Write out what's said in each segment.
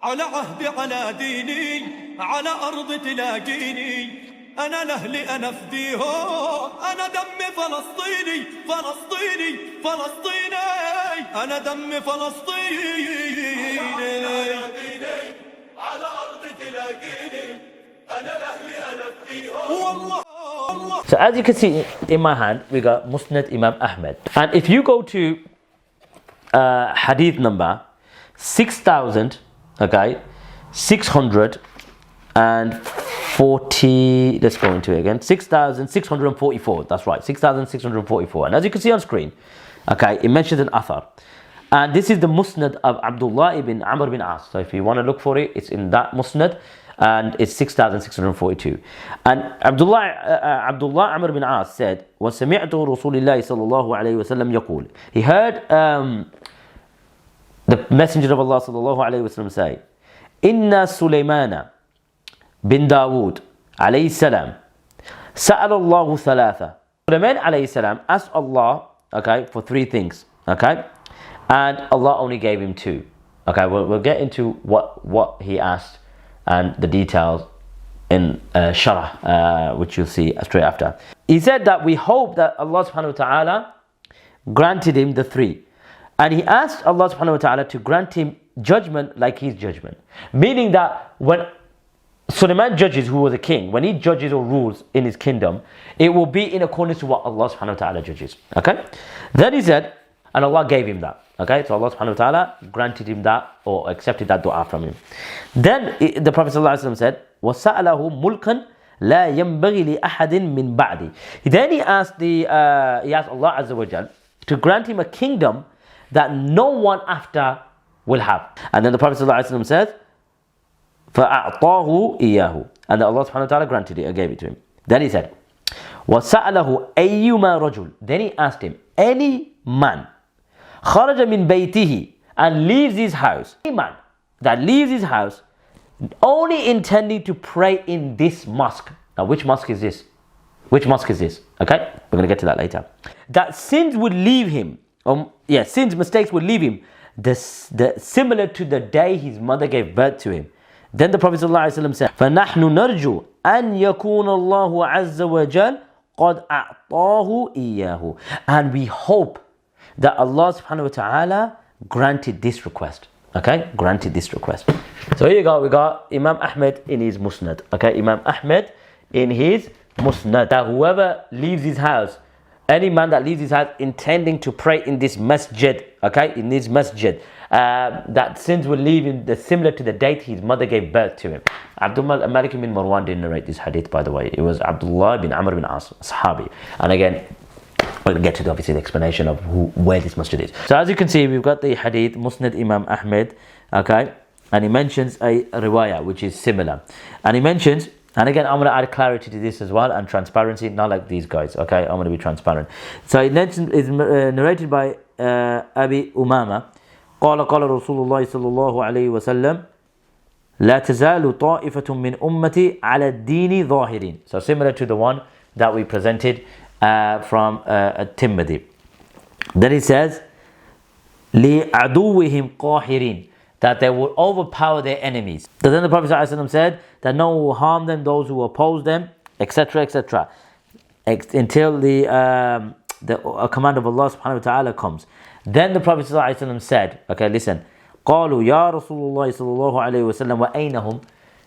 على عهدي على ديني على أرض تلاقيني أنا لأهلي أنا فديهم أنا دمي فلسطيني فلسطيني فلسطيني أنا دمي فلسطيني على أرض تلاقيني أنا لأهلي أنا فديهم والله. So as you can see in my hand, we got Musnad Imam Ahmed. And if you go to hadith number 6,000, okay, 640, let's go into it again, 6,644, that's right, 6,644. And as you can see on screen, okay, it mentions an athar. And this is the Musnad of Abdullah ibn Amr bin As. So if you want to look for it, it's in that Musnad. And it's 6,642. And Abdullah Amr bin As said, وَسَمِعْتُ رَسُولِ اللَّهِ صَلَّى اللَّهُ عَلَيْهِ وَسَلَّمْ يَقُولُ. He heard the Messenger of Allah صلى الله عليه وسلم say, إِنَّ سُلَيْمَانَ بن داود عليه السلام سأل الله ثلاثة. Sulaiman عليه السلام asked Allah, okay, for three things, okay, and Allah only gave him two. Okay, we'll get into what he asked and the details in Sharah, which you'll see straight after. He said that we hope that Allah subhanahu wa ta'ala granted him the three. And he asked Allah subhanahu wa ta'ala to grant him judgment like his judgment. Meaning that when Sulaiman judges, who was a king, when he judges or rules in his kingdom, it will be in accordance to what Allah subhanahu wa ta'ala judges. Okay? Then he said, and Allah gave him that. Okay, so Allah subhanahu wa ta'ala granted him that or accepted that dua from him. Then the Prophet ﷺ said, وَسَأَلَهُ مُلْكًا لَا يَنْبَغِي لِأَحَدٍ مِّن بَعْدِ. Then he asked Allah Azza wa Jal to grant him a kingdom that no one after will have. And then the Prophet ﷺ said, فَأَعْطَاهُ إِيَّاهُ. And Allah subhanahu wa ta'ala granted it or gave it to him. Then he said, وَسَأَلَهُ أَيُّمَا رَجُلٍ. Then he asked him, any man خرج من بيته, and leaves his house, any man that leaves his house only intending to pray in this mosque. Now which mosque is this? Which mosque is this? Okay, we're going to get to that later. That sins would leave him, mistakes would leave him similar to the day his mother gave birth to him. Then the Prophet ﷺ said, فَنَحْنُ نَرْجُو أَنْ يَكُونَ اللَّهُ عَزَّ وَجَلَ قَدْ أَعْطَاهُ إِيَّاهُ. And we hope that Allah subhanahu wa ta'ala granted this request. Okay, granted this request. So here you go, we got Imam Ahmed in his Musnad. Okay, Imam Ahmed in his Musnad, that whoever leaves his house, any man that leaves his house intending to pray in this masjid, okay, in this masjid, that sins will leave him similar to the date his mother gave birth to him. Abdullah Malik bin Marwan didn't narrate this hadith, by the way. It was Abdullah bin Amr bin As, Sahabi. And again, we'll get to obviously the explanation of where this masjid is. So as you can see, we've got the hadith, Musnad Imam Ahmed, okay, and he mentions a riwayah which is similar. And he mentions, and again, I'm going to add clarity to this as well and transparency, not like these guys, okay, I'm going to be transparent. So it is narrated by Abi Umama, قال رسول الله صلى الله عليه وسلم لا تزال طائفة من أمتي على الدين ظاهرين. So similar to the one that we presented from Tirmidhi. Then he says, لِعَدُوِّهِمْ قَاهِرِينَ, that they will overpower their enemies. So then the Prophet ﷺ said that no one will harm them, those who oppose them, etc., etc., until the command of Allah subhanahu wa ta'ala comes. Then the Prophet ﷺ said, okay, listen, قالوا يا رسول الله صلى الله عليه وسلم وأينهم?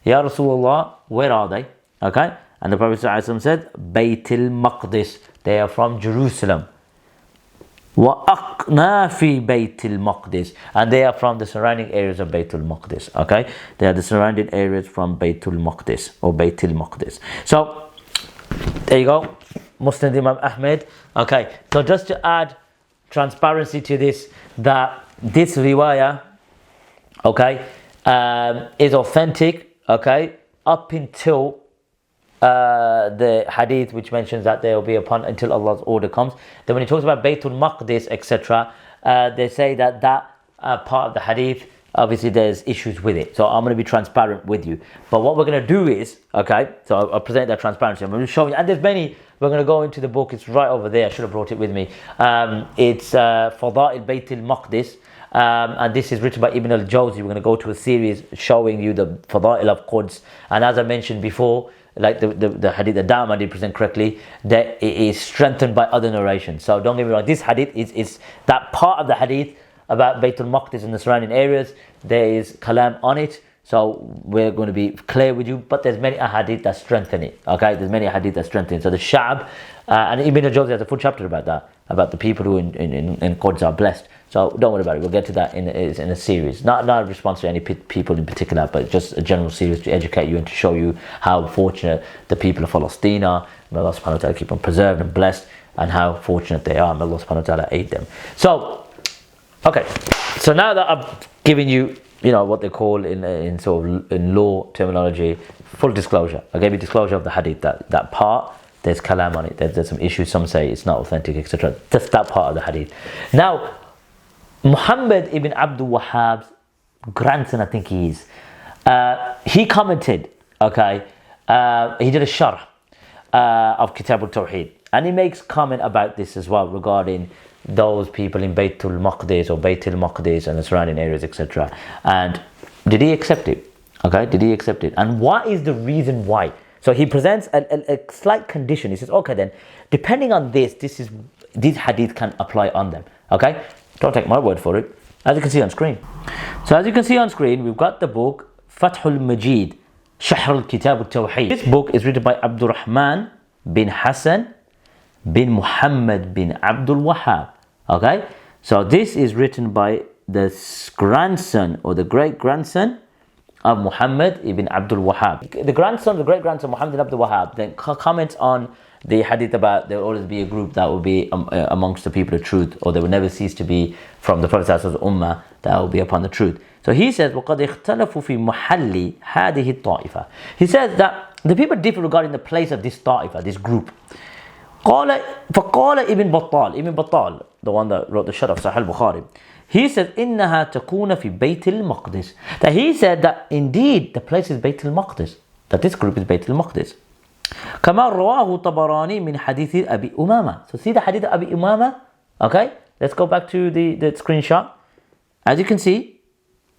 Ya Rasulullah, where are they? Okay, and the Prophet ﷺ said, Baytul Maqdis, they are from Jerusalem. وَأَقْنَافِ Baytul Maqdis, and they are from the surrounding areas of Baytul Maqdis. Okay, they are the surrounding areas from Baytul Maqdis or Baytul Maqdis. So there you go, Musnad Imam Ahmed. Okay, so just to add transparency to this, that this riwayah, okay, is authentic, okay, up until the hadith which mentions that there will be upon until Allah's order comes. Then when he talks about Baytul Maqdis, etc., they say that part of the hadith, obviously there's issues with it. So I'm going to be transparent with you. But what we're going to do is, okay, so I'll present that transparency. I'm going to show you, and there's many, we're going to go into the book, it's right over there, I should have brought it with me. It's Fada'il Baytul Maqdis, And this is written by Ibn al-Jawzi. We're going to go to a series showing you the Fada'il of Quds. And as I mentioned before, like the hadith that Dama did present correctly, that it is strengthened by other narrations. So don't get me wrong, this hadith is that part of the hadith about Baytul Maqdis and the surrounding areas. There is kalam on it. So we're going to be clear with you, but there's many ahadith that strengthen it. Okay, there's many ahadith that strengthen it. So the Sha'b, and Ibn al-Jawzi has a full chapter about that, about the people who in Quds are blessed. So don't worry about it. We'll get to that in a series. Not a response to any people in particular, but just a general series to educate you and to show you how fortunate the people of Palestine are. May Allah subhanahu wa ta'ala keep them preserved and blessed, and how fortunate they are. May Allah subhanahu wa ta'ala aid them. So, okay. So now that I've given you, what they call in law terminology, full disclosure. I gave you disclosure of the hadith, that part, there's kalam on it, there's some issues, some say it's not authentic, etc. Just that part of the hadith. Now, Muhammad ibn Abdul Wahhab's grandson, I think he is, he commented, he did a sharh of Kitab al-Tawheed, and he makes comment about this as well, regarding those people in Baytul Maqdis or Baytul Maqdis and the surrounding areas, etc. And did he accept it? Did he accept it? And what is the reason why? So he presents a slight condition. He says, okay then, depending on this hadith can apply on them. Okay? Don't take my word for it. As you can see on screen. So as you can see on screen, we've got the book Fathul Majid, Shahr al-Kitab al-Tawheed. This book is written by Abdurrahman bin Hassan bin Muhammad bin Abdul Wahhab. Okay, so this is written by the grandson or the great-grandson of Muhammad ibn Abdul Wahhab. The great-grandson Muhammad ibn Abdul Wahhab then comments on the hadith about there will always be a group that will be amongst the people of truth, or there will never cease to be from the Prophet's ummah that will be upon the truth. So he says, وَقَدْ اخْتَلَفُوا فِي مَحَلِّ هَذِهِ الطَّائِفَةِ. He says that the people differ regarding the place of this ta'ifa, this group. فقال ابن بطال, the one that wrote the Sharh of Sahih al-Bukhari, he said إنها تكون في بيت المقدس, that he said that indeed the place is Bayt al-Maqdis, that this group is Bayt al-Maqdis. كما رواه طبراني من حديث أبي أمامة. So see the hadith of Abi Umama. Okay, let's go back to the screenshot. As you can see,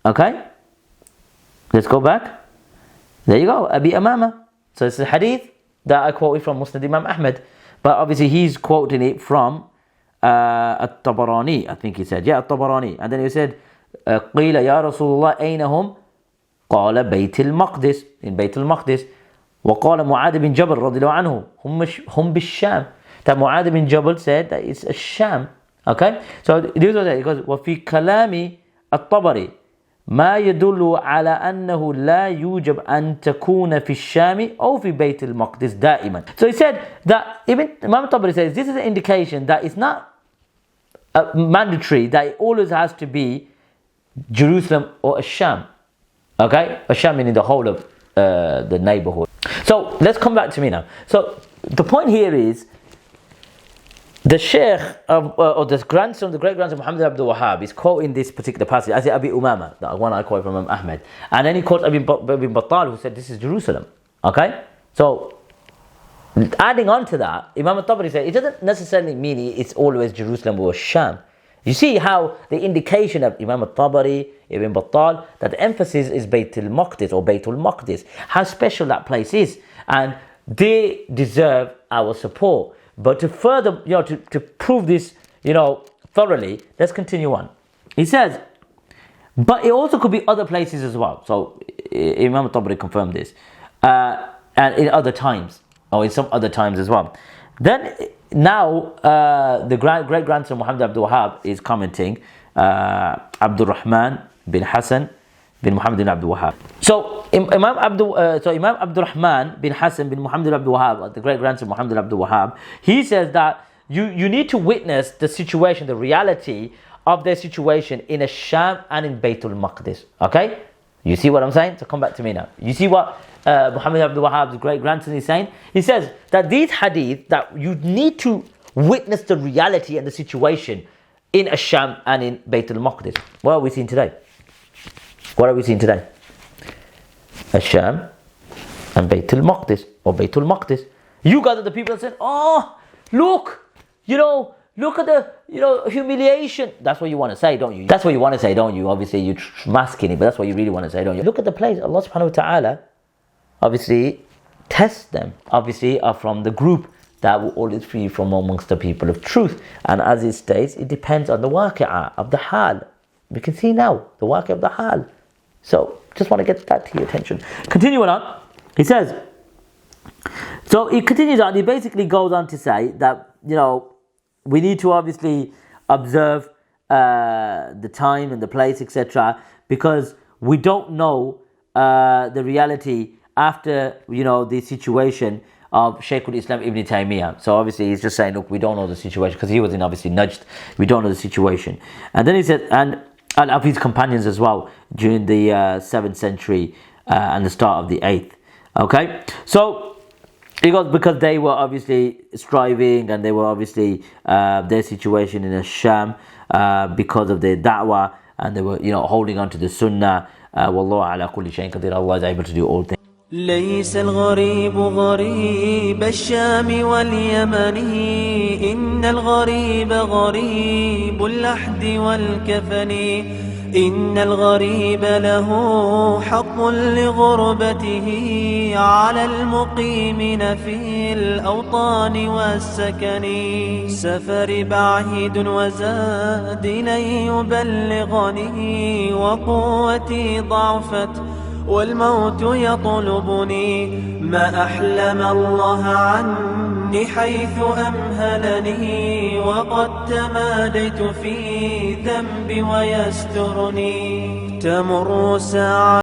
okay, let's go back. There you go, Abi Umama. So it's the hadith that I quoted from Musnad Imam Ahmad. But obviously he's quoting it from At-Tabarani, I think he said. Yeah, At-Tabarani. And then he said, قِيلَ يَا رَسُولُ اللَّهِ أَيْنَ هُمْ قَالَ بَيْتِ الْمَقْدِسِ, in Bayt al-Maqdis. وَقَالَ مُعَاذ بن جبل رضي الله عنه هم بالشام. That Mu'adh bin Jabal said that it's a Sham. Okay? So this was it. It goes, وَفِي كَلَامِ الطَّبَرِ ما يدل على أنه لا يوجب أن تكون في الشام أو في بيت المقدس دائما. So he said that even Imam Tabari says this is an indication that it's not mandatory that it always has to be Jerusalem or Sham. Okay? Sham meaning the whole of the neighborhood. So let's come back to me now. So the point here is the Sheikh or the grandson, the great-grandson of Muhammad Abdul Wahhab is quoting this particular passage. I say Abi Umama, the one I quote from Imam Ahmed. And then he quotes Ibn Battal, who said this is Jerusalem. Okay? So, adding on to that, Imam al-Tabari said it doesn't necessarily mean it's always Jerusalem or Sham. You see how the indication of Imam al-Tabari, Ibn Battal, that the emphasis is Bayt al-Maqdis or Baytul Maqdis, how special that place is. And they deserve our support. But to further, to prove this, thoroughly, let's continue on. He says, but it also could be other places as well. So Imam al-Tabari confirmed this. And in other times, or in some other times as well. Then, now, the great-grandson Muhammad Abdul Wahhab is commenting, Abdul Rahman bin Hassan bin Muhammad bin Abdul Wahhab. So Imam Abdul Rahman bin Hassan bin Muhammad bin Abdul Wahhab, the great-grandson of Muhammad bin Abdul Wahhab, he says that you need to witness the situation, the reality of their situation in a Sham and in Baytul Maqdis. Okay? You see what I'm saying? So come back to me now. You see what Muhammad Abdul Wahhab's great-grandson is saying? He says that these hadith, that you need to witness the reality and the situation in a Sham and in Baytul Maqdis. What are we seeing today? What are we seeing today? Sham and Baytul Maqdis or Baytul Maqdis. You guys are the people that said, oh, look, Look at the, humiliation. That's what you want to say, don't you? That's what you want to say, don't you? Obviously, you're masking it, but that's what you really want to say, don't you? Look at the place. Allah subhanahu wa ta'ala, obviously, tests them. Obviously, are from the group that will always free from amongst the people of truth. And as it states, it depends on the waqi'ah of the hal. We can see now, the waqi'ah of the hal. So, just want to get that to your attention. Continuing on, he says, so he continues on, he basically goes on to say that, we need to obviously observe the time and the place, etc., because we don't know the reality after, the situation of Shaykh al-Islam Ibn Taymiyyah. So obviously he's just saying, look, we don't know the situation, because he was obviously nudged. We don't know the situation. And then he said, and of his companions as well, during the 7th century and the start of the 8th. Okay? So, he goes, because they were obviously striving, and they were obviously their situation in Sham because of their da'wah, and they were holding on to the sunnah. Wallahu ala kulli shayin qadir. Allah is able to do all things. ليس الغريب غريب الشام واليمن إن الغريب غريب اللحد والكفن إن الغريب له حق لغربته على المقيمين في الأوطان والسكن سفر بعيد وزاد لن يبلغني وقوتي ضعفت والموت يطلبني ما أحلم الله عني حيث أمهلني وقد تماديت في ذنبي ويسترني تمر ساعة